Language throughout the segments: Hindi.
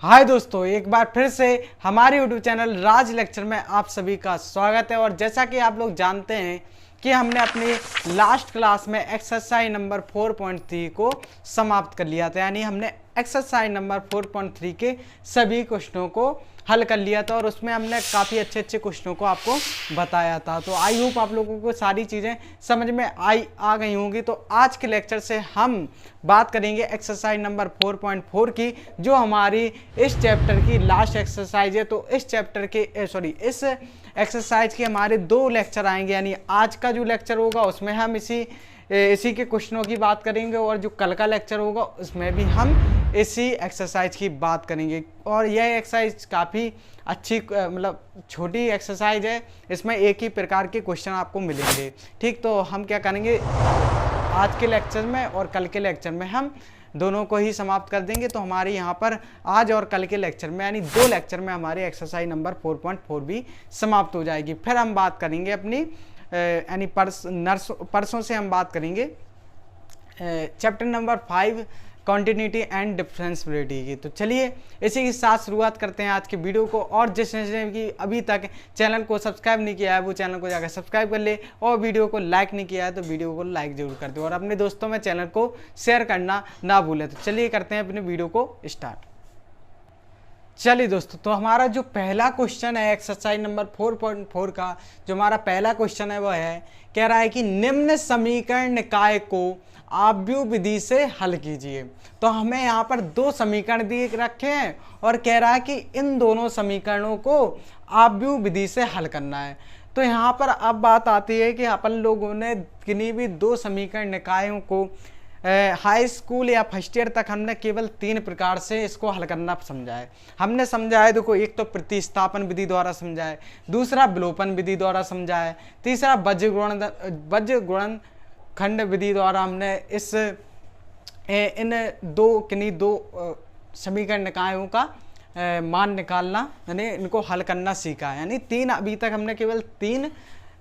हाय दोस्तों, एक बार फिर से हमारे यूट्यूब चैनल राज लेक्चर में आप सभी का स्वागत है। और जैसा कि आप लोग जानते हैं कि हमने अपनी लास्ट क्लास में एक्सरसाइज नंबर 4.3 को समाप्त कर लिया था, यानी हमने एक्सरसाइज नंबर 4.3 के सभी क्वेश्चनों को हल कर लिया था और उसमें हमने काफ़ी अच्छे क्वेश्चनों को आपको बताया था। तो आई होप आप लोगों को सारी चीज़ें समझ में आ गई होंगी। तो आज के लेक्चर से हम बात करेंगे एक्सरसाइज नंबर 4.4 की, जो हमारी इस चैप्टर की लास्ट एक्सरसाइज है। तो इस चैप्टर के इस एक्सरसाइज के हमारे 2 लेक्चर आएंगे, यानी आज का जो लेक्चर होगा उसमें हम इसी के क्वेश्चनों की बात करेंगे और जो कल का लेक्चर होगा उसमें भी हम इसी एक्सरसाइज की बात करेंगे। और यह एक्सरसाइज काफ़ी अच्छी मतलब छोटी एक्सरसाइज है, इसमें एक ही प्रकार के क्वेश्चन आपको मिलेंगे। ठीक, तो हम क्या करेंगे आज के लेक्चर में और कल के लेक्चर में हम दोनों को ही समाप्त कर देंगे। तो हमारे यहाँ पर आज और कल के लेक्चर में यानी 2 लेक्चर में हमारे एक्सरसाइज नंबर 4.4 भी समाप्त हो जाएगी। फिर हम बात करेंगे अपनी यानी परसों से हम बात करेंगे chapter number 5 continuity and differentiability की। तो चलिए इसी के साथ शुरुआत करते हैं आज की वीडियो को। और जिसने कि अभी तक चैनल को सब्सक्राइब नहीं किया है वो चैनल को जाकर सब्सक्राइब कर ले, और वीडियो को लाइक नहीं किया है तो वीडियो को लाइक जरूर कर दे, और अपने दोस्तों में चैनल को शेयर करना ना भूलें। तो चलिए करते हैं अपने वीडियो को स्टार्ट। चलिए दोस्तों, तो हमारा जो पहला क्वेश्चन है एक्सरसाइज नंबर 4.4 का, जो हमारा पहला क्वेश्चन है वो है, कह रहा है कि निम्न समीकरण निकाय को आव्यूह विधि से हल कीजिए। तो हमें यहाँ पर 2 समीकरण दिए रखे हैं और कह रहा है कि इन दोनों समीकरणों को आव्यूह विधि से हल करना है। तो यहाँ पर अब बात आती है कि अपन लोगों ने किन्हीं भी 2 समीकरण निकायों को हाई स्कूल या फर्स्ट ईयर तक हमने केवल 3 प्रकार से इसको हल करना समझा है। हमने समझा है, देखो, एक तो प्रतिस्थापन विधि द्वारा समझा है, दूसरा विलोपन विधि द्वारा समझा है, तीसरा वज्र गुणन खंड विधि द्वारा हमने इन किन्हीं दो समीकरण निकायों का मान निकालना यानी इनको हल करना सीखा है। यानी 3 अभी तक हमने केवल 3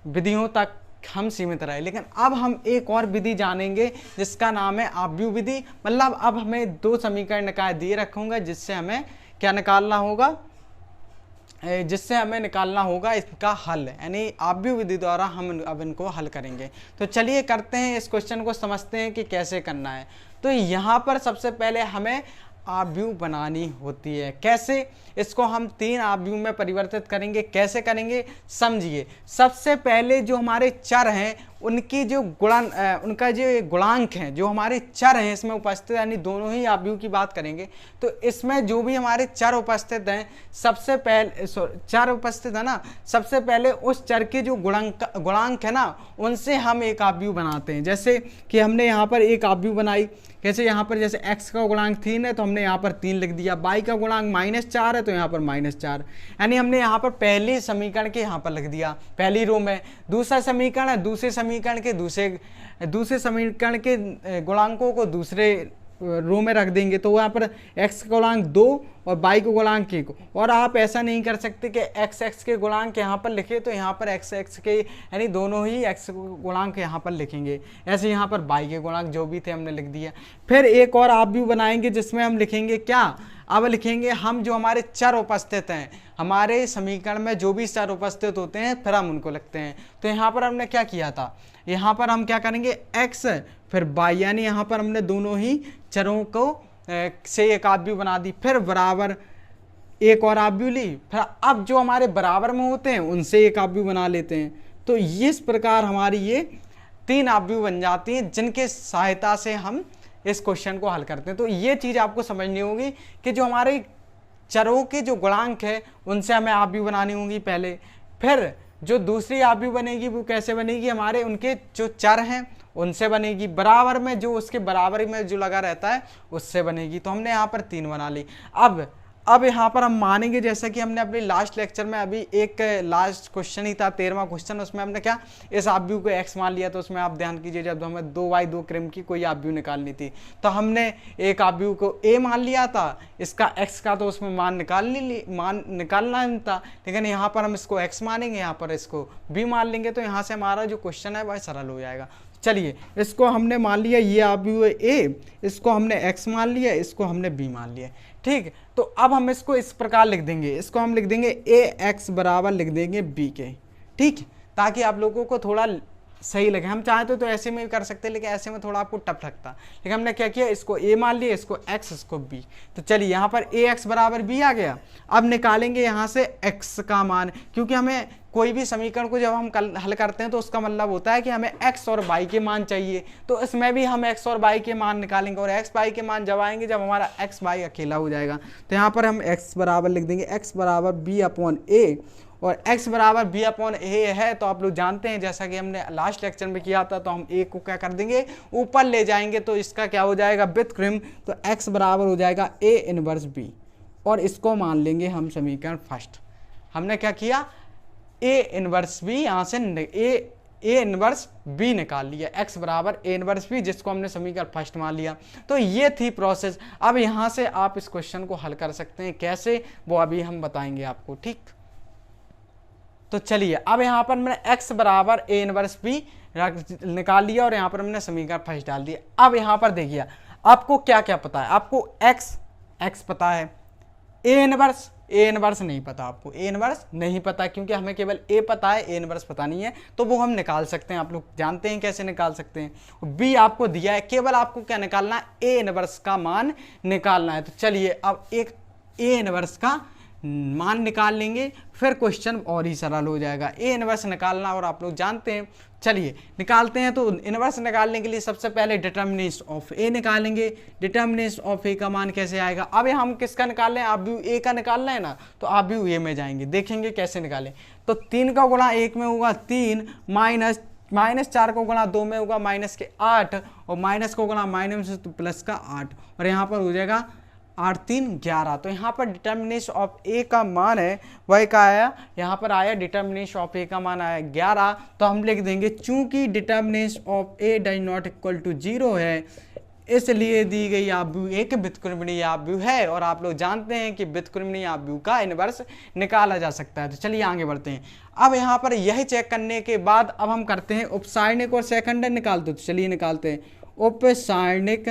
विधियों तक हम सीमित रहे, लेकिन अब हम एक और विधि जानेंगे जिसका नाम है आव्यूह विधि। मतलब अब हमें 2 समीकरण निकाय दिए रखूंगा जिससे हमें क्या निकालना होगा, जिससे हमें निकालना होगा इसका हल, यानी आव्यूह विधि द्वारा हम अब इनको हल करेंगे। तो चलिए करते हैं, इस क्वेश्चन को समझते हैं कि कैसे करना है। तो यहाँ पर सबसे पहले हमें आव्यूह बनानी होती है। कैसे? इसको हम 3 आव्यूह में परिवर्तित करेंगे। कैसे करेंगे समझिए। सबसे पहले जो हमारे चर हैं उनकी जो उनका जो गुणांक हैं, जो हमारे चर हैं इसमें उपस्थित, यानी दोनों ही आव्यूह की बात करेंगे। तो इसमें जो भी हमारे चर उपस्थित हैं, सबसे पहले चर उपस्थित है ना, सबसे पहले उस चर के जो गुणांक है ना, उनसे हम एक आव्यूह बनाते हैं। जैसे कि हमने यहाँ पर एक आव्यूह बनाई, कैसे? यहाँ पर जैसे x का गुणांक 3 है तो हमने यहाँ पर 3 लिख दिया, y का गुणांक -4 है तो यहाँ पर -4, यानी हमने यहाँ पर पहले समीकरण के यहाँ पर लिख दिया पहली रो में। दूसरा समीकरण है, दूसरे समीकरण के गुणांकों को दूसरे रो में रख देंगे। तो यहाँ पर x का गुणांक 2 और y का गुणांक 1। और आप ऐसा नहीं कर सकते कि x के गुणांक यहाँ पर लिखे तो यहाँ पर x के यानी दोनों ही x गुणांक यहाँ पर लिखेंगे। ऐसे यहाँ पर y के गुणांक जो भी थे हमने लिख दिया। फिर एक और आव्यूह बनाएंगे जिसमें हम लिखेंगे क्या, अब लिखेंगे हम जो हमारे चर उपस्थित हैं, हमारे समीकरण में जो भी चर उपस्थित होते हैं फिर हम उनको लिखते हैं। तो यहाँ पर हमने क्या किया था, यहाँ पर हम क्या करेंगे x फिर y, यानी यहाँ पर हमने दोनों ही चरों को से एक आव्यूह बना दी। फिर बराबर एक और आव्यूह ली, फिर अब जो हमारे बराबर में होते हैं उनसे एक आव्यूह बना लेते हैं। तो इस प्रकार हमारी ये 3 आव्यूह बन जाती हैं जिनके सहायता से हम इस क्वेश्चन को हल करते हैं। तो ये चीज़ आपको समझनी होगी कि जो हमारे चरों के जो गुणांक है उनसे हमें आव्यूह बनानी होगी पहले। फिर जो दूसरी आव्यूह बनेगी वो कैसे बनेगी, हमारे उनके जो चर हैं उनसे बनेगी, बराबर में जो उसके बराबर में जो लगा रहता है उससे बनेगी। तो हमने यहाँ पर 3 बना ली। अब यहाँ पर हम मानेंगे, जैसा कि हमने अपने लास्ट लेक्चर में अभी एक लास्ट क्वेश्चन ही था 13वां क्वेश्चन, उसमें हमने क्या इस आव्यूह को x मान लिया। तो उसमें आप ध्यान कीजिए, जब हमें 2y 2 क्रम की कोई आव्यूह निकालनी थी तो हमने एक आव्यूह को a मान लिया था, इसका x का तो उसमें मान निकालना नहीं था, लेकिन यहाँ पर हम इसको x मानेंगे, यहाँ पर इसको b मान लेंगे। तो यहाँ से हमारा जो क्वेश्चन है वह सरल हो जाएगा। चलिए इसको हमने मान लिया ये आव्यूह है ए, इसको हमने x मान लिया, इसको हमने b मान लिया। ठीक, तो अब हम इसको इस प्रकार लिख देंगे, इसको हम लिख देंगे ax बराबर लिख देंगे b के। ठीक, ताकि आप लोगों को थोड़ा सही लगे। हम चाहते तो ऐसे में भी कर सकते हैं, लेकिन ऐसे में थोड़ा आपको टफ लगता। लेकिन हमने क्या किया, इसको a मान लिया, इसको x, इसको b। तो चलिए यहाँ पर ax बराबर b आ गया। अब निकालेंगे यहाँ से x का मान, क्योंकि हमें कोई भी समीकरण को जब हम हल करते हैं तो उसका मतलब होता है कि हमें x और y के मान चाहिए। तो इसमें भी हम x और y के मान निकालेंगे, और x y के मान जब आएंगे जब हमारा x y अकेला हो जाएगा। तो यहाँ पर हम x बराबर लिख देंगे x बराबर b अपॉन a, और x बराबर b अपॉन a है। तो आप लोग जानते हैं जैसा कि हमने लास्ट लेक्चर में किया था, तो हम a को क्या कर देंगे, ऊपर ले जाएंगे, तो इसका क्या हो जाएगा, व्युत्क्रम। तो x बराबर हो जाएगा a इनवर्स b, और इसको मान लेंगे हम समीकरण फर्स्ट। हमने क्या किया, a इनवर्स b, यहाँ से a इनवर्स b निकाल लिया, x बराबर a इनवर्स b, जिसको हमने समीकरण फर्स्ट मान लिया। तो ये थी प्रोसेस। अब यहाँ से आप इस क्वेश्चन को हल कर सकते हैं, कैसे वो अभी हम बताएंगे आपको। ठीक, तो चलिए अब यहाँ पर मैंने x बराबर a इनवर्स b निकाल लिया, और यहाँ पर मैंने समीकरण फर्स्ट डाल दिया। अब यहाँ पर देखिए आपको क्या क्या पता है, आपको x पता है, a इनवर्स नहीं पता, आपको a इनवर्स नहीं पता, क्योंकि हमें केवल a पता है, a इनवर्स पता नहीं है। तो वो हम निकाल सकते हैं, आप लोग जानते हैं कैसे निकाल सकते हैं। b आपको दिया है, केवल आपको क्या निकालना है, a इनवर्स का मान निकालना है। तो चलिए अब एक a इनवर्स का मान निकाल लेंगे, फिर क्वेश्चन और ही सरल हो जाएगा। ए इनवर्स निकालना और आप लोग जानते हैं, चलिए निकालते हैं। तो इनवर्स निकालने के लिए सबसे पहले डिटर्मिनेंट ऑफ ए निकालेंगे। डिटर्मिनेंट ऑफ ए का मान कैसे आएगा, अब हम किसका निकाल रहे हैं, आप भी ए का निकालना है ना, तो आप भी ए में जाएंगे, देखेंगे कैसे निकालें। तो 3 का गुणा 1 में होगा 3, माइनस 4 को गुणा 2 में होगा माइनस के 8, और माइनस को गुणा माइनस तो प्लस का 8, और यहाँ पर हो जाएगा 8 3 11। तो यहाँ पर डिटर्मिनेंट ऑफ ए का मान है वह क्या आया, यहाँ पर आया डिटर्मिनेंट ऑफ ए का मान आया 11। तो हम लिख देंगे चूंकि determinant of A does not equal to 0 है, इसलिए दी गई आव्यूह एक व्युत्क्रमणीय आव्यूह है। और आप लोग जानते हैं कि व्युत्क्रमणीय आव्यूह का इनवर्स निकाला जा सकता है। तो चलिए आगे बढ़ते हैं। अब यहाँ पर यही चेक करने के बाद अब हम करते हैं उपसारणिक और सहखंडक निकालते। तो चलिए निकालते हैं उपसारणिक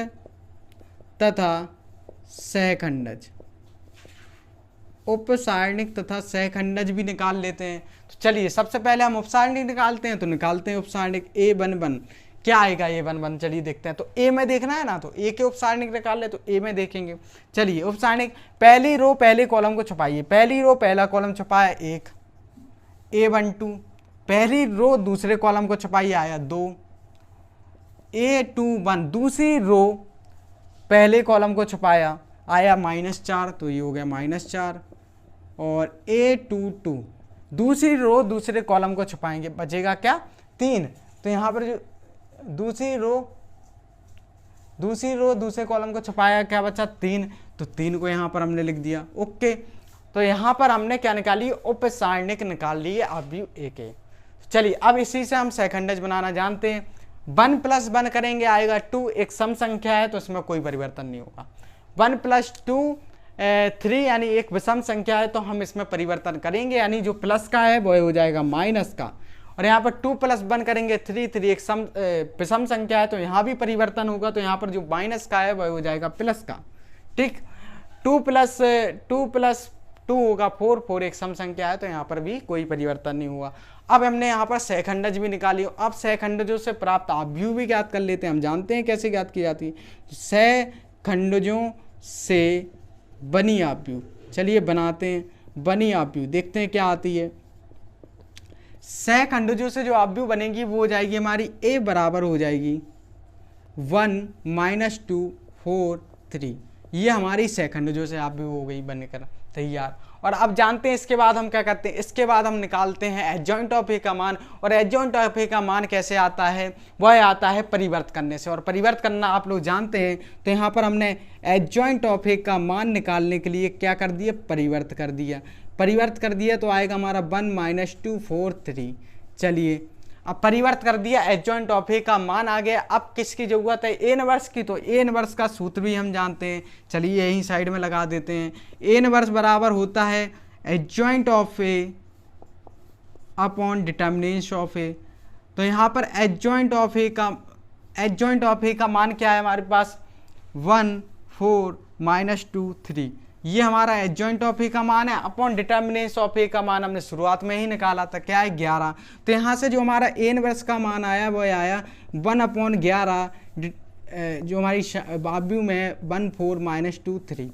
तथा सहखंडज, उपसारणिक तथा सहखंडज भी निकाल लेते हैं। तो चलिए सबसे पहले हम उपसारणिक निकालते हैं। तो निकालते हैं उपसारणिक a11, क्या आएगा a11, चलिए देखते हैं। तो a में देखना है ना, तो a के उपसारणिक निकाल ले, तो a में देखेंगे। चलिए उपसारणिक, पहली रो पहले कॉलम को छुपाइए, पहली रो पहला कॉलम छुपाया 1, a12, पहली रो दूसरे कॉलम को छुपाइए आया 2, a21, दूसरी रो पहले कॉलम को छुपाया आया -4, तो ये हो गया -4, और a22, दूसरी रो दूसरे कॉलम को छुपाएंगे, बचेगा क्या 3। तो यहाँ पर जो दूसरी रो दूसरे कॉलम को छुपाया, क्या बचा 3, तो 3 को यहाँ पर हमने लिख दिया। ओके, तो यहाँ पर हमने क्या निकाली, उपसारणिक निकाल लिए आव्यूह ए के। चलिए अब इसी से हम सहखंडज बनाना जानते हैं। 1 + 1 करेंगे आएगा 2, एक सम संख्या है तो इसमें कोई परिवर्तन नहीं होगा। 1 + 2 3, यानी एक विषम संख्या है तो हम इसमें परिवर्तन करेंगे, यानी जो प्लस का है वो हो जाएगा माइनस का। और यहाँ पर 2 + 1 करेंगे 3 एक विषम संख्या है तो यहाँ भी परिवर्तन होगा, तो यहाँ पर जो माइनस का है वह हो जाएगा प्लस का। ठीक, 2 + 2 होगा 4 एक सम संख्या है तो यहाँ पर भी कोई परिवर्तन नहीं हुआ। अब हमने यहाँ पर सहखंडज भी निकाली। अब सहखंडजों से प्राप्त आव्यूह भी ज्ञात कर लेते हैं। हम जानते हैं कैसे ज्ञात की जाती है, सहखंडजों से बनी आव्यूह। चलिए बनाते हैं बनी आव्यूह, देखते हैं क्या आती है। सहखंडजों से जो आव्यूह बनेगी वो हो जाएगी हमारी a बराबर हो जाएगी 1 - 2 4 3। ये हमारी सहखंडजों से आव्यूह हो गई बनकर तैयार। और अब जानते हैं इसके बाद हम क्या करते हैं, इसके बाद हम निकालते हैं एडजॉइंट ऑफ ए का मान। और एडजॉइंट ऑफ ए का मान कैसे आता है, वह आता है परिवर्त करने से। और परिवर्त करना आप लोग जानते हैं, तो यहाँ पर हमने एडजॉइंट ऑफ ए का मान निकालने के लिए क्या कर दिया, परिवर्त कर दिया। परिवर्त कर दिया तो आएगा हमारा 1 - 2 4 3। चलिए अब परिवर्त कर दिया, एडजॉइंट ऑफ ए का मान आ गया। अब किसकी जरूरत है, ए इनवर्स की। तो ए इनवर्स का सूत्र भी हम जानते हैं, चलिए यही साइड में लगा देते हैं। ए इनवर्स बराबर होता है adjoint of A upon determinant of A. तो यहाँ पर एडजॉइंट ऑफ ए का मान क्या है हमारे पास 1 4 -2 3। ये हमारा एडजॉइंट ऑफ ए का मान है अपॉन डिटर्मिनेंस ऑफ ए का मान हमने शुरुआत में ही निकाला था, क्या है 11। तो यहाँ से जो हमारा ए इनवर्स का मान आया वो आया 1/11, जो हमारी बाबू में 1 4 -2 3।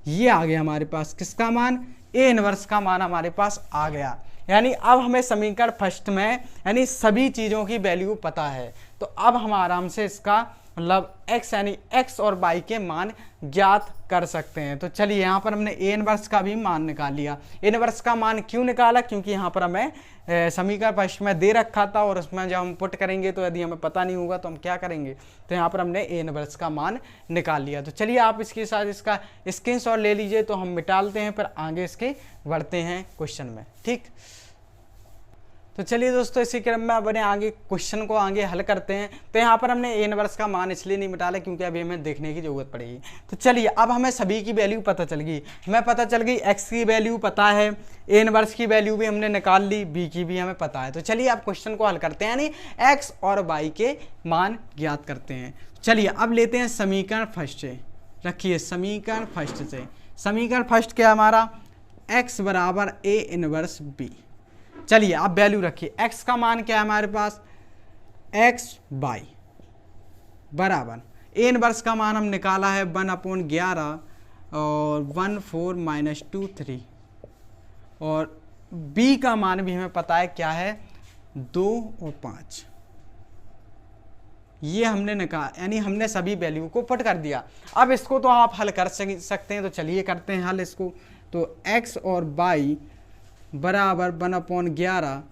ये आ गया हमारे पास किसका मान, ए इनवर्स का मान हमारे पास आ गया। यानी अब हमें समीकरण फर्स्ट में यानी सभी चीज़ों की वैल्यू पता है, तो अब हम आराम से इसका मतलब x यानी x और y के मान ज्ञात कर सकते हैं। तो चलिए यहाँ पर हमने ए इनवर्स का भी मान निकाल लिया। ए इनवर्स का मान क्यों निकाला, क्योंकि यहाँ पर हमें समीकरण फर्स्ट में दे रखा था और उसमें जब हम पुट करेंगे तो यदि हमें पता नहीं होगा तो हम क्या करेंगे, तो यहाँ पर हमने ए इनवर्स का मान निकाल लिया। तो चलिए आप इसके साथ इसका स्क्रीनशॉट ले लीजिए, तो हम मिटालते हैं फिर आगे इसके बढ़ते हैं क्वेश्चन में, ठीक। तो चलिए दोस्तों इसी क्रम में अपने आगे क्वेश्चन को आगे हल करते हैं। तो यहाँ पर हमने ए इनवर्स का मान इसलिए नहीं मिटाला क्योंकि अभी हमें देखने की जरूरत पड़ेगी। तो चलिए अब हमें सभी की वैल्यू पता चल गई, हमें पता चल गई एक्स की वैल्यू पता है, ए इनवर्स की वैल्यू भी हमने निकाल ली, बी की भी हमें पता है। तो चलिए अब क्वेश्चन को हल करते हैं, यानी एक्स और वाई के मान ज्ञात करते हैं। चलिए अब लेते हैं समीकरण फर्स्ट से, रखिए समीकरण फर्स्ट से। समीकरण फर्स्ट क्या हमारा, एक्स बराबर ए इनवर्स बी। चलिए आप वैल्यू रखिए, x का मान क्या है हमारे पास, x बाई बराबर ए इनवर्स का मान हम निकाला है 1/11 और 1 4 -2 3, और b का मान भी हमें पता है क्या है 2 और 5। ये हमने निकाला, यानी हमने सभी वैल्यू को पुट कर दिया। अब इसको तो आप हल कर सकते हैं, तो चलिए करते हैं हल इसको। तो x और y बराबर 1/11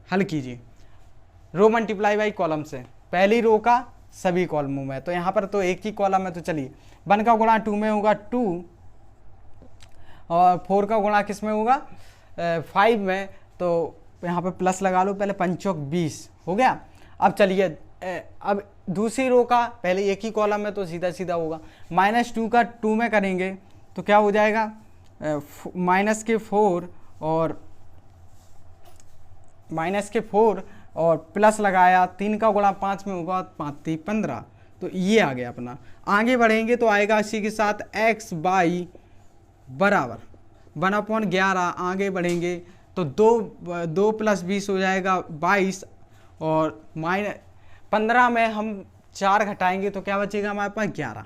हल कीजिए, रो मल्टीप्लाई बाई कॉलम से, पहली रो का सभी कॉलमों में। तो यहाँ पर तो एक ही कॉलम है, तो चलिए 1 का गुणा 2 में होगा 2 और 4 का गुणा किस में होगा 5 में, तो यहाँ पर प्लस लगा लो, पहले 5 चौक 20 हो गया। अब चलिए अब दूसरी रो का पहले एक ही कॉलम है तो सीधा सीधा होगा, -2 का 2 में करेंगे तो क्या हो जाएगा -4 और प्लस लगाया, 3 का गुणा 5 में होगा 5 3 15। तो ये आ गया अपना। आगे बढ़ेंगे तो आएगा इसी के साथ x बाई बराबर 1/11। आगे बढ़ेंगे तो 2 + 20 हो जाएगा 22, और -15 में हम 4 घटाएंगे तो क्या बचेगा हमारे पास 11।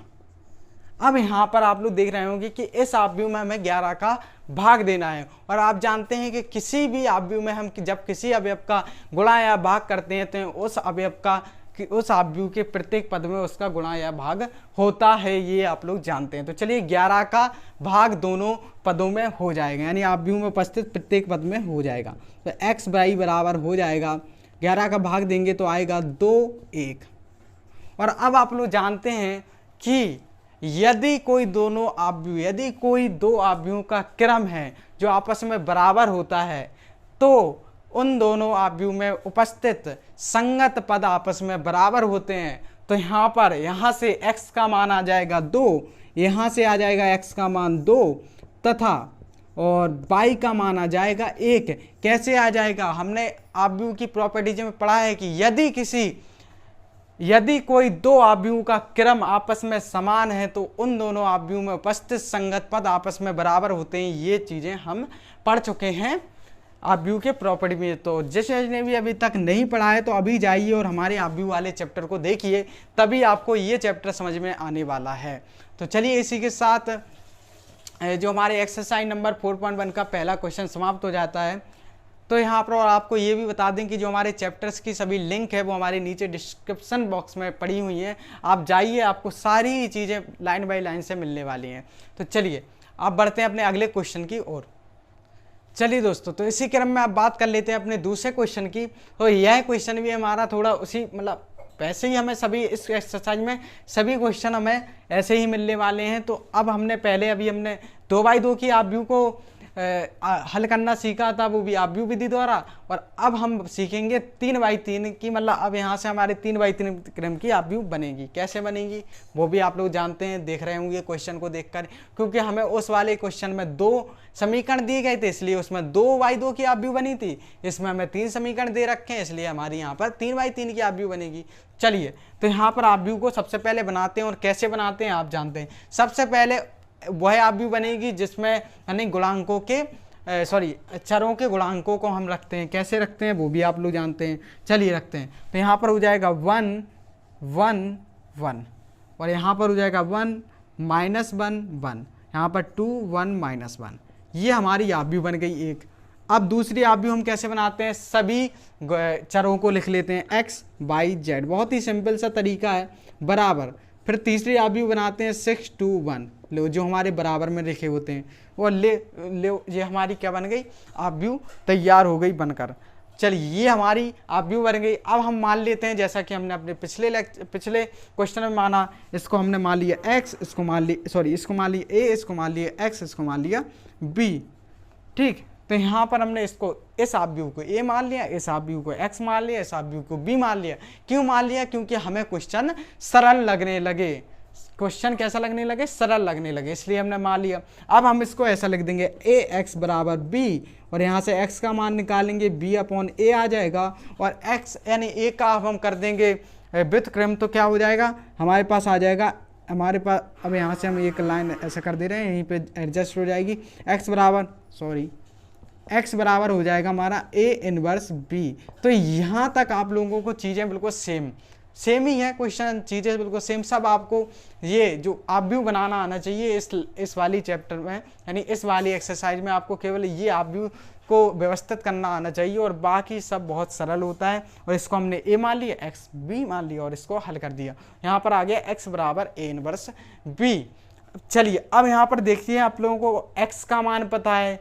अब यहाँ पर आप लोग देख रहे होंगे कि इस आव्यूह में हमें 11 का भाग देना है, और आप जानते हैं कि किसी भी आव्यूह में हम जब किसी अवयव का गुणा या भाग करते हैं तो उस अवयव का उस आव्यूह के प्रत्येक पद में उसका गुणा या भाग होता है, ये आप लोग जानते हैं। तो चलिए 11 का भाग दोनों पदों में हो जाएगा, यानी आव्यूह में उपस्थित प्रत्येक पद में हो जाएगा। तो x बाई बराबर हो जाएगा 11 का भाग देंगे तो आएगा 2 1। और अब आप लोग जानते हैं कि यदि कोई दो आव्यूहों का क्रम है जो आपस में बराबर होता है, तो उन दोनों आव्यूह में उपस्थित संगत पद आपस में बराबर होते हैं। तो यहाँ से x का मान आ जाएगा 2, यहाँ से आ जाएगा x का मान 2 तथा और y का मान आ जाएगा 1। कैसे आ जाएगा, हमने आव्यूह की प्रॉपर्टीज में पढ़ा है कि यदि कोई दो आव्यूह का क्रम आपस में समान है तो उन दोनों आव्यूह में उपस्थित संगत पद आपस में बराबर होते हैं। ये चीज़ें हम पढ़ चुके हैं आव्यूह के प्रॉपर्टी में। तो जिसने भी अभी तक नहीं पढ़ा है तो अभी जाइए और हमारे आव्यूह वाले चैप्टर को देखिए, तभी आपको ये चैप्टर समझ में आने वाला है। तो चलिए इसी के साथ जो हमारे एक्सरसाइज नंबर 4.1 का पहला क्वेश्चन समाप्त हो जाता है। तो यहाँ पर और आपको ये भी बता दें कि जो हमारे चैप्टर्स की सभी लिंक है वो हमारे नीचे डिस्क्रिप्शन बॉक्स में पड़ी हुई हैं, आप जाइए, आपको सारी चीज़ें लाइन बाय लाइन से मिलने वाली हैं। तो चलिए आप बढ़ते हैं अपने अगले क्वेश्चन की ओर। चलिए दोस्तों, तो इसी क्रम में आप बात कर लेते हैं अपने दूसरे क्वेश्चन की। तो यह क्वेश्चन भी हमारा थोड़ा उसी मतलब वैसे ही हमें सभी इस एक्सरसाइज में सभी क्वेश्चन हमें ऐसे ही मिलने वाले हैं। तो अब हमने 2/2 की आव्यूह को हल करना सीखा था, वो भी आव्यूह विधि द्वारा। और अब हम सीखेंगे 3/3 की, मतलब अब यहाँ से हमारे 3/3 क्रम की आव्यूह बनेगी। कैसे बनेगी वो भी आप लोग जानते हैं, देख रहे होंगे क्वेश्चन को देखकर, क्योंकि हमें उस वाले क्वेश्चन में 2 समीकरण दिए गए थे, इसलिए उसमें 2/2 की आव्यूह बनी थी। इसमें हमें 3 समीकरण दे रखे हैं, इसलिए हमारी यहाँ पर 3/3 की आव्यूह बनेगी। चलिए तो यहाँ पर आव्यूह को सबसे पहले बनाते हैं, और कैसे बनाते हैं आप जानते हैं। सबसे पहले वह आव्यूह बनेगी जिसमें यानी गुणांकों के चरों के गुणांकों को हम रखते हैं। कैसे रखते हैं वो भी आप लोग जानते हैं। चलिए रखते हैं। तो यहाँ पर हो जाएगा 1 1 1, और यहाँ पर हो जाएगा 1 -1 1, यहाँ पर 2 1 -1। ये हमारी आव्यूह बन गई एक। अब दूसरी आव्यूह हम कैसे बनाते हैं, सभी चरों को लिख लेते हैं x y z, बहुत ही सिंपल सा तरीका है, बराबर। फिर तीसरी आव्यूह बनाते हैं 6 2 1, लो जो हमारे बराबर में लिखे होते हैं, और ले ये हमारी क्या बन गई, आव्यूह तैयार हो गई बनकर। चलिए ये हमारी आव्यूह बन गई। अब हम मान लेते हैं, जैसा कि हमने अपने पिछले क्वेश्चन में माना, इसको हमने मान लिया x, इसको मान लिया इसको मान लिया a, इसको मान लिया x, इसको मान लिया b। ठीक, तो यहाँ पर हमने इसको इस आव्यूह को a मान लिया, इस आव्यूह को x मान लिया, इस आव्यूह को b मान लिया। क्यों मान लिया, क्योंकि हमें क्वेश्चन सरल लगने लगे। क्वेश्चन कैसा लगने लगे, सरल लगने लगे, इसलिए हमने मान लिया। अब हम इसको ऐसा लिख देंगे ax बराबर b, और यहाँ से x का मान निकालेंगे, b/a आ जाएगा, और x यानी a का हम कर देंगे व्युत्क्रम, तो क्या हो जाएगा हमारे पास आ जाएगा, हमारे पास अब यहाँ से हम एक लाइन ऐसा कर दे रहे हैं, यहीं पे एडजस्ट हो जाएगी। x बराबर हो जाएगा हमारा a इनवर्स b। तो यहाँ तक आप लोगों को चीज़ें बिल्कुल सेम ही है, क्वेश्चन चीज़ें बिल्कुल सेम। सब आपको ये जो आव्यूह बनाना आना चाहिए इस वाली चैप्टर में, यानी इस वाली एक्सरसाइज में आपको केवल ये आव्यूह को व्यवस्थित करना आना चाहिए, और बाकी सब बहुत सरल होता है। और इसको हमने a मान लिया, x b मान लिया, और इसको हल कर दिया। यहाँ पर आ गया x बराबर a इनवर्स b। चलिए अब यहाँ पर देखिए, आप लोगों को x का मान पता है,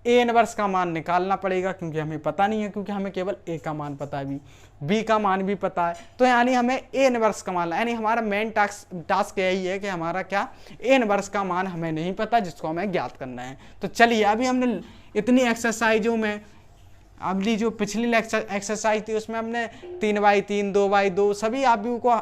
a इनवर्स का मान निकालना पड़ेगा, क्योंकि हमें पता नहीं है, क्योंकि हमें केवल a का मान पता है, b का मान भी पता है। तो यानी हमें a इनवर्स का मान, यानी हमारा मेन टास्क यही है कि हमारा क्या, a इनवर्स का मान हमें नहीं पता, जिसको हमें ज्ञात करना है। तो चलिए अभी हमने इतनी एक्सरसाइजों में, अगली जो पिछली एक्सरसाइज थी उसमें हमने 3/3 2/2 सभी आव्यूह को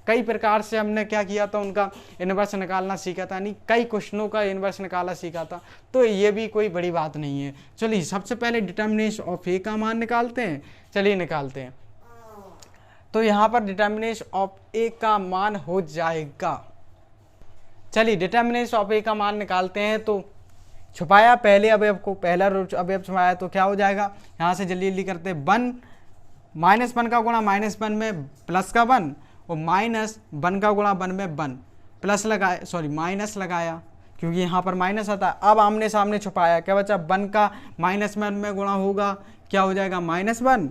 कई प्रकार से हमने क्या किया था, उनका इनवर्स निकालना सीखा था, यानी कई क्वेश्चनों का इनवर्स निकालना सीखा था। तो ये भी कोई बड़ी बात नहीं है। चलिए सबसे पहले डिटर्मिनेंट ऑफ ए का मान निकालते हैं। चलिए निकालते हैं। तो यहाँ पर डिटर्मिनेंट ऑफ ए का मान हो जाएगा, चलिए डिटर्मिनेंट ऑफ ए का मान निकालते हैं। तो छुपाया पहले अवयव को, पहला अवयव छुपाया, तो क्या हो जाएगा, यहाँ से जल्दी जल्दी करते हैं। 1 -1 का गुणा -1 में प्लस का 1, और -1 का गुणा 1 में 1, प्लस लगाया माइनस लगाया, क्योंकि यहाँ पर माइनस आता है। अब आमने सामने छुपाया, क्या बचा, 1 का -1 में गुणा होगा, क्या हो जाएगा -1,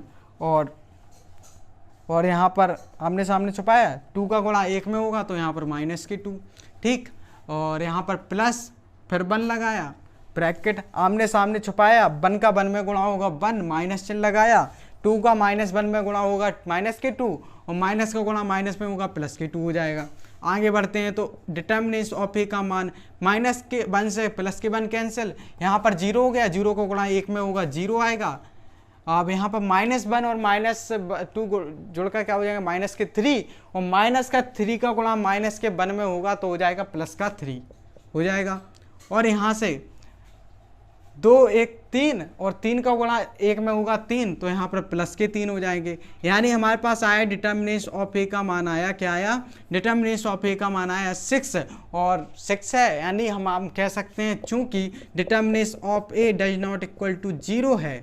और यहाँ पर आमने सामने छुपाया, 2 का गुणा 1 में होगा, तो यहाँ पर -2। ठीक, और यहाँ पर प्लस, फिर 1 लगाया, ब्रैकेट, आमने सामने छुपाया, 1 का 1 में गुणा होगा 1, माइनस चिन्ह लगाया, 2 का -1 में गुणा होगा -2, और माइनस का गुणा माइनस में होगा +2 हो जाएगा। आगे बढ़ते हैं। तो डिटर्मिनेंट ऑफ ए का मान, -1 से +1 कैंसिल, यहाँ पर 0 हो गया, 0 को गुणा 1 में होगा 0 आएगा। अब यहाँ पर -1 और -2 जुड़कर क्या हो जाएगा, -3, और -3 का गुणा -1 में होगा, तो हो जाएगा +3 हो जाएगा। और यहाँ से 2 1 3, और 3 का गुणा 1 में होगा 3, तो यहाँ पर +3 हो जाएंगे। यानी हमारे पास आया डिटर्मिनेंट ऑफ ए का मान आया, क्या आया, डिटर्मिनेंट ऑफ ए का मान आया 6, और 6 है, यानी हम कह सकते हैं चूंकि determinant of A does not equal to 0 है,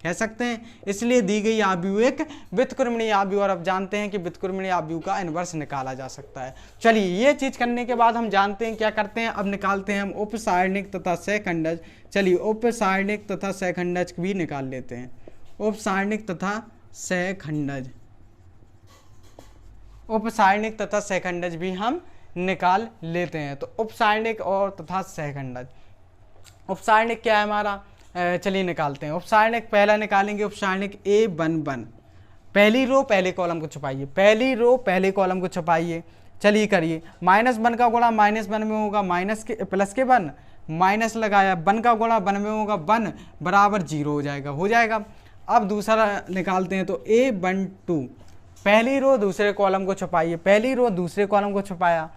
कह सकते हैं, इसलिए दी गई आव्यूह एक व्युत्क्रमणीय आव्यूह। और अब जानते हैं कि व्युत्क्रमणीय आव्यूह का इनवर्स निकाला जा सकता है। चलिए ये चीज करने के बाद हम जानते हैं क्या करते हैं, अब निकालते हैं हम उपसारणिक तथा सहखंडज। चलिए उपसारणिक तथा सहखंडज भी निकाल लेते हैं। उपसारणिक तथा सहखंडज, उपसारणिक तथा सहखंडज भी हम निकाल लेते हैं। तो उपसारणिक और तथा सहखंडज, उपसारणिक क्या है हमारा, चलिए निकालते हैं। उपसारणिक पहला निकालेंगे, उपसारणिक A11, पहली रो पहले कॉलम को छुपाइए, पहली रो पहले कॉलम को छुपाइए। चलिए करिए, -1 का गुणा -1 में होगा +1, माइनस लगाया, 1 का गुणा 1 में होगा 1 बराबर 0 हो जाएगा। अब दूसरा निकालते हैं, तो A12 पहली रो दूसरे कॉलम को छुपाइए, पहली रो दूसरे कॉलम को छुपाया,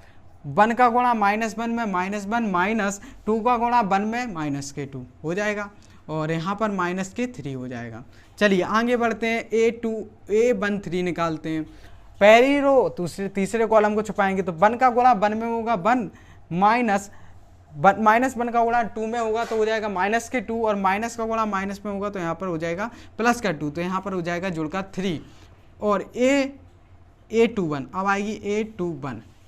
1 का गुणा -1 में -1 माइनस 2 का गुणा 1 में -2 हो जाएगा, और यहाँ पर -3 हो जाएगा। चलिए आगे बढ़ते हैं, A13 निकालते हैं, पहली रो तीसरे कॉलम को छुपाएंगे, तो 1 का गुणा 1 में होगा 1 माइनस 1 का गुणा 2 में होगा तो हो जाएगा -2, और माइनस का गुणा माइनस में होगा तो यहाँ पर हो जाएगा +2, तो यहाँ पर हो जाएगा जुड़कर 3। और A21 अब आएगी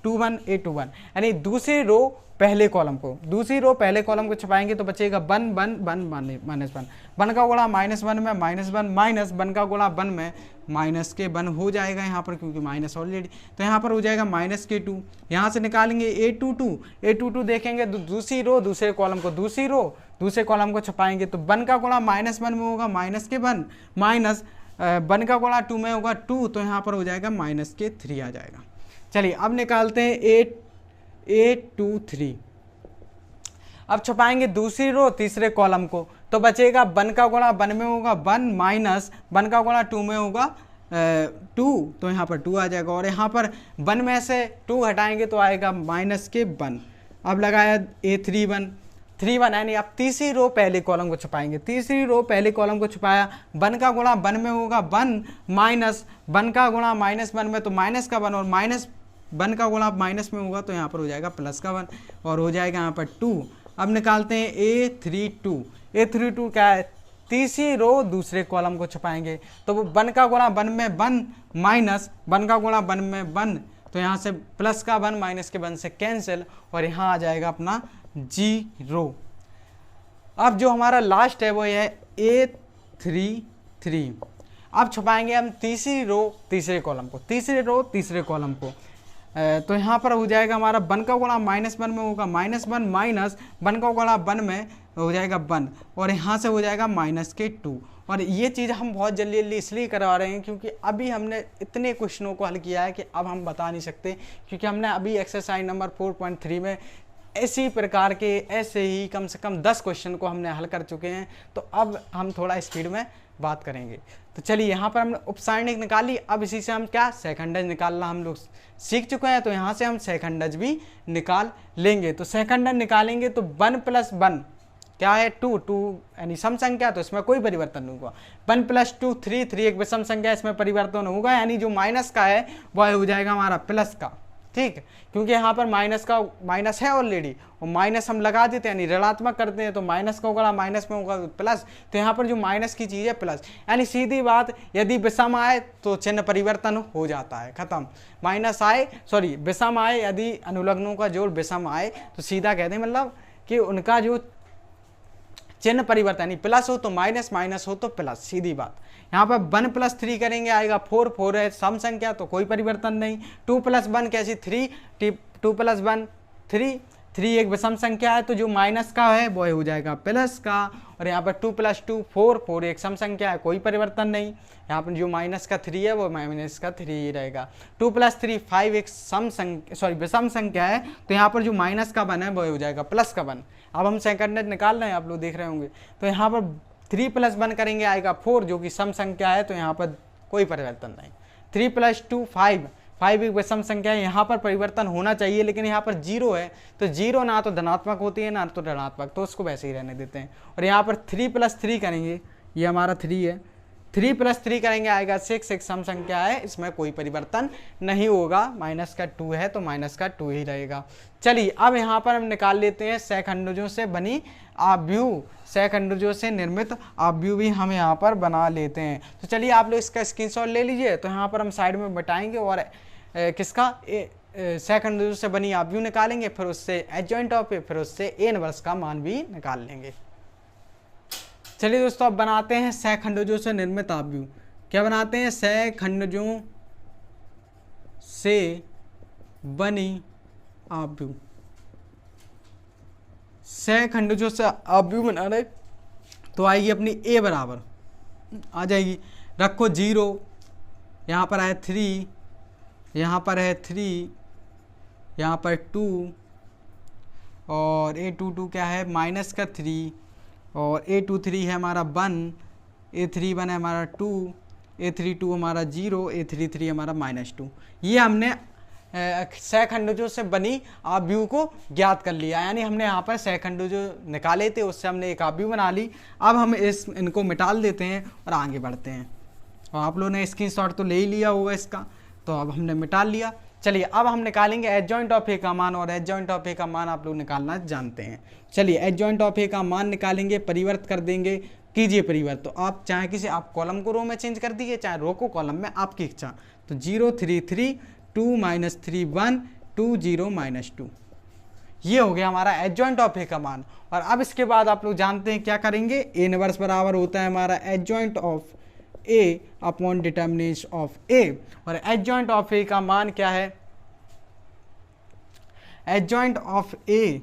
A21 यानी दूसरी रो पहले कॉलम को छुपाएंगे, तो बचेगा 1 1 1 -1, 1 का गुणा -1 में -1 माइनस 1 का गुणा 1 में -1 हो जाएगा यहाँ पर, क्योंकि माइनस ऑलरेडी, तो यहाँ पर हो जाएगा -2। यहाँ से निकालेंगे A22 देखेंगे दूसरी रो दूसरे कॉलम को छुपाएंगे, तो 1 का गुणा -1 में होगा -1 माइनस 1 का गुणा 2 में होगा 2, तो यहाँ पर हो जाएगा -3 आ जाएगा। चलिए अब निकालते हैं A23, अब छुपाएंगे दूसरी रो तीसरे कॉलम को, तो बचेगा 1 का गुणा 1 में होगा 1 माइनस 1 का गुणा 2 में होगा 2, तो यहाँ पर 2 आ जाएगा, और यहाँ पर 1 में से 2 हटाएंगे तो आएगा -1। अब लगाया A31 यानी अब तीसरी रो पहले कॉलम को छुपाएंगे, तीसरी रो पहले कॉलम को छुपाया, 1 का गुणा 1 में होगा 1 माइनस 1 का गुणा -1 में तो माइनस का 1, और माइनस 1 का गुणा माइनस में होगा तो यहाँ पर हो जाएगा +1, और हो जाएगा यहाँ पर 2। अब निकालते हैं A32 क्या है, तीसरी रो दूसरे कॉलम को छुपाएंगे, तो वो 1 का गुणा 1 में 1 माइनस 1 का गुणा 1 में 1, तो यहाँ से +1 माइनस के 1 से कैंसिल, और यहाँ आ जाएगा अपना 0। अब जो हमारा लास्ट है वो है A33, अब छुपाएंगे हम तीसरी रो तीसरे कॉलम को, तो यहाँ पर हो जाएगा हमारा 1 का गुणा -1 में होगा -1 माइनस 1 का गुणा 1 में हो जाएगा 1, और यहाँ से हो जाएगा -2। और ये चीज़ हम बहुत जल्दी इसलिए करवा रहे हैं क्योंकि अभी हमने इतने क्वेश्चनों को हल किया है कि अब हम बता नहीं सकते, क्योंकि हमने अभी एक्सरसाइज नंबर 4.3 में ऐसी प्रकार के ऐसे ही कम से कम 10 क्वेश्चन को हमने हल कर चुके हैं, तो अब हम थोड़ा स्पीड में बात करेंगे। तो चलिए यहाँ पर हमने उपसारणिक निकाली, अब इसी से हम क्या सेकंडज निकालना हम लोग सीख चुके हैं, तो यहाँ से हम सेकंडज भी निकाल लेंगे। तो सेकंडज निकालेंगे तो 1 + 1 क्या है 2 यानी सम संख्या, तो इसमें कोई परिवर्तन नहीं होगा। 1 + 2 3 एक विषम संख्या, इसमें परिवर्तन होगा, यानी जो माइनस का है वह हो जाएगा हमारा प्लस का, ठीक है, क्योंकि यहाँ पर माइनस है ऑलरेडी, और माइनस हम लगा देते हैं यानी ऋणात्मक करते हैं, तो माइनस का होगा माइनस में होगा प्लस, तो यहाँ पर जो माइनस की चीज़ है प्लस, यानी सीधी बात यदि विषम आए तो चिन्ह परिवर्तन हो जाता है, खत्म। विषम आए, यदि अनुलग्नों का जोड़ विषम आए तो सीधा कहते हैं मतलब कि उनका जो चिन्ह परिवर्तन यानी प्लस हो तो माइनस, माइनस हो तो प्लस, सीधी बात। यहाँ पर 1 + 3 करेंगे आएगा 4 है सम संख्या, तो कोई परिवर्तन नहीं। 2 + 1 कैसी 3, 2 + 1 3 एक विषम संख्या है, तो जो माइनस का है वो हो जाएगा प्लस का, और यहाँ पर 2 + 2 4 एक सम संख्या है, कोई परिवर्तन नहीं। यहाँ पर जो माइनस का 3 है वो माइनस का 3 ही रहेगा। 2 + 3 5 एक विषम संख्या है, तो यहाँ पर जो माइनस का 1 है वो हो जाएगा प्लस का 1। अब हम सेकंड निकाल रहे हैं, आप लोग देख रहे होंगे, तो यहाँ पर 3 + 1 करेंगे आएगा 4 जो कि सम संख्या है, तो यहाँ पर कोई परिवर्तन नहीं। 3 + 2 5 एक विषम संख्या है, यहाँ पर परिवर्तन होना चाहिए, लेकिन यहाँ पर 0 है, तो 0 ना तो धनात्मक होती है ना तो ऋणात्मक, तो उसको वैसे ही रहने देते हैं। और यहाँ पर 3 + 3 करेंगे, ये हमारा 3 है, 3 + 3 करेंगे आएगा 6 एक सम संख्या है, इसमें कोई परिवर्तन नहीं होगा, माइनस का 2 है तो माइनस का 2 ही रहेगा। चलिए अब यहाँ पर हम निकाल लेते हैं सहखंडजों से बनी आव्यूह, सहखंडजों से निर्मित आव्यूह भी हम यहाँ पर बना लेते हैं। तो चलिए आप लोग इसका स्क्रीनशॉट ले लीजिए, तो यहाँ पर हम साइड में बताएंगे और किसका सहखंडजों से बनी आव्यूह निकालेंगे, फिर उससे एडजॉइंट ऑफ, फिर उससे ए इनवर्स का मान भी निकाल लेंगे। चलिए दोस्तों अब बनाते हैं सहखंडजों से निर्मित आव्यूह। क्या बनाते हैं? सहखंडजों से बनी आव्यूह। सहखंडजों से आव्यूह बना रहे तो आएगी अपनी ए बराबर आ जाएगी, रखो 0, यहाँ पर है 3, यहाँ पर है 3, यहाँ पर 2 और A22 क्या है माइनस का 3, और A23 है हमारा 1, A31 है हमारा 2, A32 हमारा 0, A33 हमारा -2। ये हमने सहखंडों से बनी आव्यूह को ज्ञात कर लिया, यानी हमने यहाँ पर सहखंडों जो निकाले थे उससे हमने एक आव्यूह बना ली। अब हम इनको मिटाल देते हैं और आगे बढ़ते हैं। और आप लोगों ने स्क्रीनशॉट तो ले ही लिया होगा इसका, तो अब हमने मिटा लिया। चलिए अब हम निकालेंगे एडजॉइंट ऑफ ए का मान, और एडजॉइंट ऑफ ए का मान आप लोग निकालना जानते हैं। चलिए एडजॉइंट ऑफ ए का मान निकालेंगे, परिवर्त कर देंगे, कीजिए परिवर्त। तो आप चाहे किसी आप कॉलम को रो में चेंज कर दीजिए, चाहे रो को कॉलम में, आपकी इच्छा। तो 0 3 3 2 -3 1 2 0 -2, ये हो गया हमारा एडजॉइंट ऑफ ए का मान। और अब इसके बाद आप लोग जानते हैं क्या करेंगे, ए इनवर्स बराबर होता है हमारा adjoint of A upon determinant of A. और एडजॉइंट ऑफ ए का मान क्या है, एडजॉइंट ऑफ ए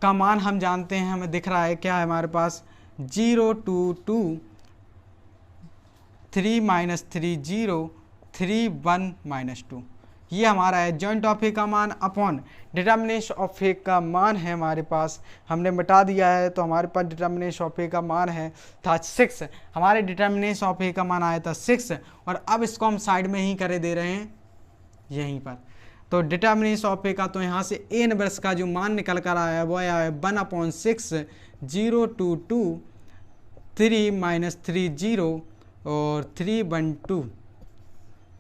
का मान हम जानते हैं, हमें दिख रहा है क्या है हमारे पास 0 2 2 3 -3 0 3 1 -2, ये हमारा एडजॉइंट ऑफ ए का मान अपॉन डिटर्मिनेंट ऑफ ए का मान है हमारे पास, हमने मिटा दिया है। तो हमारे पास डिटर्मिनेंट ऑफ ए का मान है था 6, हमारे डिटर्मिनेंट ऑफ ए का मान आया था 6। और अब इसको हम साइड में ही करे दे रहे हैं यहीं पर। तो डिटर्मिनेंट ऑफ ए का तो यहाँ से ए इनवर्स का जो मान निकल कर आया है वो आया है 1/6 0 2 2 3 -3 0 और 3 1 2।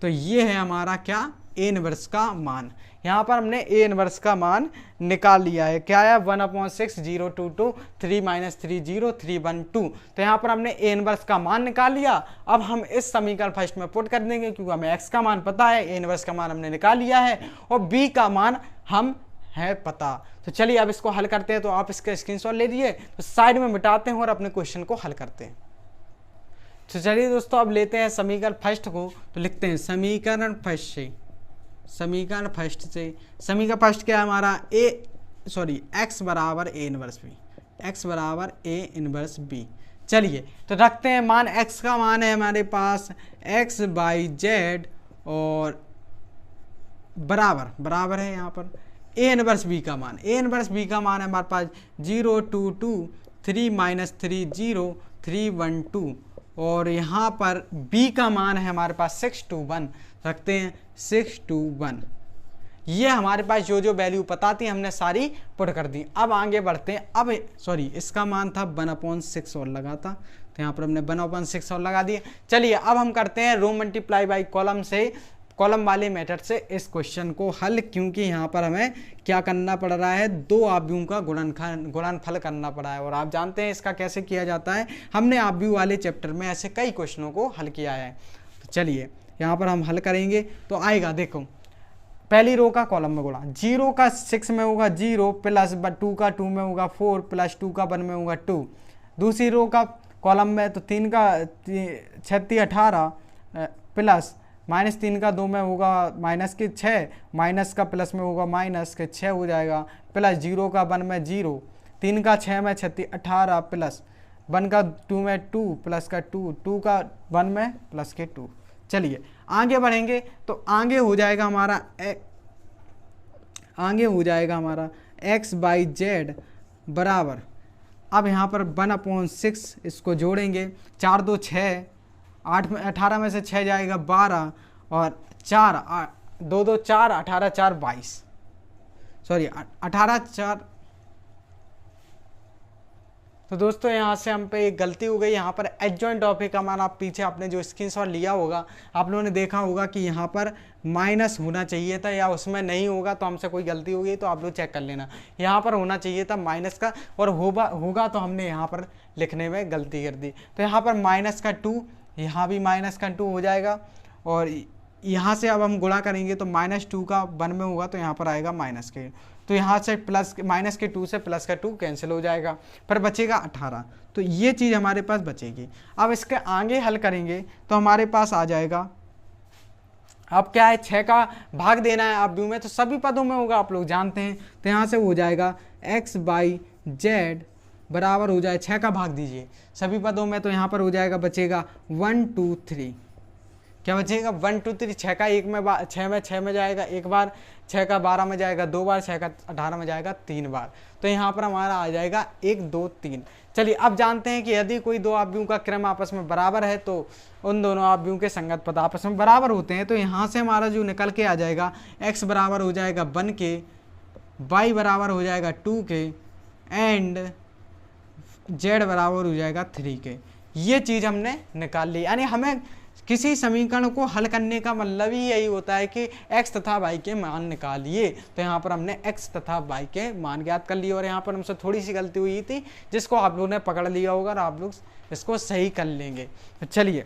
तो ये है हमारा क्या, ए इनवर्स का मान। यहाँ पर हमने ए इनवर्स का मान निकाल लिया है, क्या है 1/6 0 2 2 3 -3 0 3 1 2। तो यहाँ पर हमने ए इनवर्स का मान निकाल लिया। अब हम इस समीकरण फर्स्ट में पुट कर देंगे, क्योंकि हमें एक्स का मान पता है, ए इनवर्स का मान हमने निकाल लिया है, और बी का मान हम है पता। तो चलिए अब इसको हल करते हैं। तो आप इसका स्क्रीनशॉट ले लीजिए, तो साइड में मिटाते हैं और अपने क्वेश्चन को हल करते हैं। तो चलिए दोस्तों अब लेते हैं समीकरण फर्स्ट को, तो लिखते हैं समीकरण फर्स्ट से, समीकरण फर्स्ट क्या है हमारा एक्स बराबर ए इनवर्स बी, एक्स बराबर ए इनवर्स बी। चलिए तो रखते हैं मान, एक्स का मान है हमारे पास x/z और बराबर है यहाँ पर ए इनवर्स बी का मान। ए इनवर्स बी का मान है हमारे पास 0 2 2 3 -3 0 3 1 2, और यहाँ पर b का मान है हमारे पास 6 2 1, रखते हैं 6 2 1। ये हमारे पास जो वैल्यू पता थी हमने सारी पुट कर दी। अब आगे बढ़ते हैं। अब इसका मान था 1/6 और लगा था, तो यहाँ पर हमने 1/6 और लगा दिए। चलिए अब हम करते हैं रो मल्टीप्लाई बाई कॉलम से, कॉलम वाले मेथड से इस क्वेश्चन को हल, क्योंकि यहाँ पर हमें क्या करना पड़ रहा है, दो आव्यूहों का गुणनफल करना पड़ा है। और आप जानते हैं इसका कैसे किया जाता है, हमने आव्यूह वाले चैप्टर में ऐसे कई क्वेश्चनों को हल किया है। तो चलिए यहाँ पर हम हल करेंगे। तो आएगा, देखो पहली रो का कॉलम में गुणा, 0 का 6 में होगा 0 प्लस 2 का 2 में होगा 4 प्लस 2 का 1 में होगा 2। दूसरी रो का कॉलम में तो 3 का 36 18 प्लस -3 का 2 में होगा -6, माइनस का प्लस में होगा -6 हो जाएगा, प्लस 0 का 1 में 0, 3 का 6 में 36 18 प्लस 1 का 2 में 2 प्लस का 2, 2 का 1 में प्लस के 2। चलिए आगे बढ़ेंगे। तो आगे हो जाएगा हमारा x/z बराबर, अब यहाँ पर 1/6 इसको जोड़ेंगे, 4 2 6 8 में 18 में से 6 जाएगा 12, और 4 2 2 4 18 4 22, सॉरी 18 4। तो दोस्तों यहाँ से हम पे एक गलती हो गई, यहाँ पर एडजॉइंट ऑफ ए का मान, आप पीछे आपने जो स्क्रीनशॉट लिया होगा आप लोगों ने देखा होगा कि यहाँ पर माइनस होना चाहिए था, या उसमें नहीं होगा, तो हमसे कोई गलती हो गई तो आप लोग चेक कर लेना। यहाँ पर होना चाहिए था माइनस का, और होगा तो हमने यहाँ पर लिखने में गलती कर दी। तो यहाँ पर -2, यहाँ भी -2 हो जाएगा, और यहाँ से अब हम गुणा करेंगे तो -2 का 1 में होगा तो यहाँ पर आएगा माइनस के, तो यहाँ से -2 से प्लस का 2 कैंसिल हो जाएगा, पर बचेगा 18। तो ये चीज़ हमारे पास बचेगी। अब इसके आगे हल करेंगे तो हमारे पास आ जाएगा, अब क्या है 6 का भाग देना है आव्यूह में, तो सभी पदों में होगा, आप लोग जानते हैं। तो यहाँ से हो जाएगा x/z बराबर हो जाए 6 का भाग दीजिए सभी पदों में, तो यहाँ पर हो जाएगा बचेगा 1 2 3, क्या बचेगा 1 2 3, 6 का 1 में 6 में जाएगा एक बार, 6 का 12 में जाएगा 2 बार, 6 का 18 में जाएगा 3 बार। तो यहाँ पर हमारा आ जाएगा 1 2 3। चलिए अब जानते हैं कि यदि कोई दो आव्यूहों का क्रम आपस में बराबर है तो उन दोनों आव्यूहों के संगत पद आपस में बराबर होते हैं। तो यहाँ से हमारा जो निकल के आ जाएगा x बराबर हो जाएगा 1 के, y बराबर हो जाएगा 2 के एंड z बराबर हो जाएगा 3 के। ये चीज़ हमने निकाल ली। यानी हमें किसी समीकरण को हल करने का मतलब ही यही होता है कि x तथा y के मान निकालिए। तो यहाँ पर हमने x तथा y के मान ज्ञात कर लिए और यहाँ पर हमसे थोड़ी सी गलती हुई थी जिसको आप लोगों ने पकड़ लिया होगा और आप लोग इसको सही कर लेंगे। तो चलिए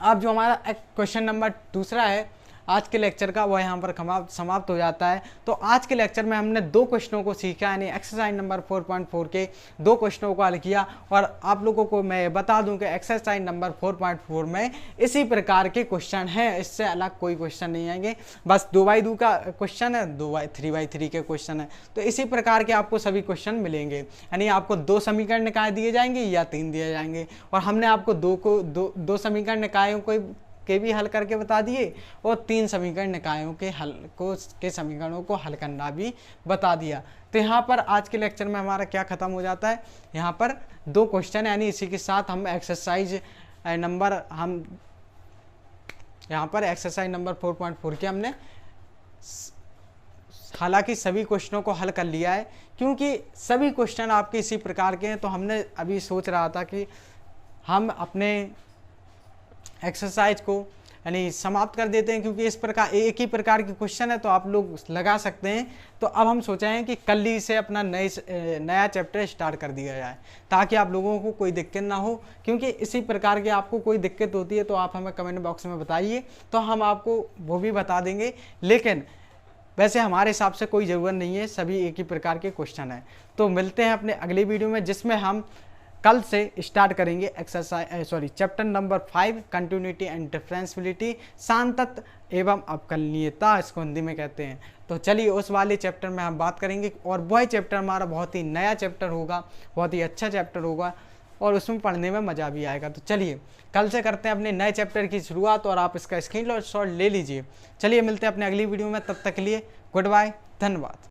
अब जो हमारा क्वेश्चन नंबर दूसरा है आज के लेक्चर का, वह यहाँ पर समाप्त हो जाता है। तो आज के लेक्चर में हमने 2 क्वेश्चनों को सीखा, यानी एक्सरसाइज नंबर 4.4 के 2 क्वेश्चनों को हल किया। और आप लोगों को मैं बता दूं कि एक्सरसाइज नंबर 4.4 में इसी प्रकार के क्वेश्चन हैं, इससे अलग कोई क्वेश्चन नहीं आएंगे। बस 2x2 का क्वेश्चन है, 3x3 के क्वेश्चन है। तो इसी प्रकार के आपको सभी क्वेश्चन मिलेंगे, यानी आपको 2 समीकरण निकाय दिए जाएंगे या 3 दिए जाएंगे। और हमने आपको दो समीकरण निकायों के भी हल करके बता दिए और 3 समीकरण निकायों के समीकरणों को हल करना भी बता दिया। तो यहाँ पर आज के लेक्चर में हमारा क्या खत्म हो जाता है, यहाँ पर 2 क्वेश्चन, यानी इसी के साथ हम एक्सरसाइज नंबर 4.4 के हमने हालांकि सभी क्वेश्चनों को हल कर लिया है, क्योंकि सभी क्वेश्चन आपके इसी प्रकार के हैं। तो हमने अभी सोच रहा था कि हम अपने एक्सरसाइज को यानी समाप्त कर देते हैं, क्योंकि इस प्रकार एक ही प्रकार के क्वेश्चन है तो आप लोग लगा सकते हैं। तो अब हम सोचे हैं कि कल ही से अपना नया चैप्टर स्टार्ट कर दिया जाए ताकि आप लोगों को कोई दिक्कत ना हो, क्योंकि इसी प्रकार की आपको कोई दिक्कत होती है तो आप हमें कमेंट बॉक्स में बताइए, तो हम आपको वो भी बता देंगे। लेकिन वैसे हमारे हिसाब से कोई ज़रूरत नहीं है, सभी एक ही प्रकार के क्वेश्चन हैं। तो मिलते हैं अपने अगली वीडियो में, जिसमें हम कल से स्टार्ट करेंगे chapter number 5 continuity and differentiability, सांतत्य एवं अवकलनीयता इसको हिंदी में कहते हैं। तो चलिए उस वाले चैप्टर में हम बात करेंगे और वह चैप्टर हमारा बहुत ही नया चैप्टर होगा, बहुत ही अच्छा चैप्टर होगा और उसमें पढ़ने में मज़ा भी आएगा। तो चलिए कल से करते हैं अपने नए चैप्टर की शुरुआत और आप इसका स्क्रीनशॉट ले लीजिए। चलिए मिलते हैं अपने अगली वीडियो में, तब तक के लिए गुड बाय, धन्यवाद।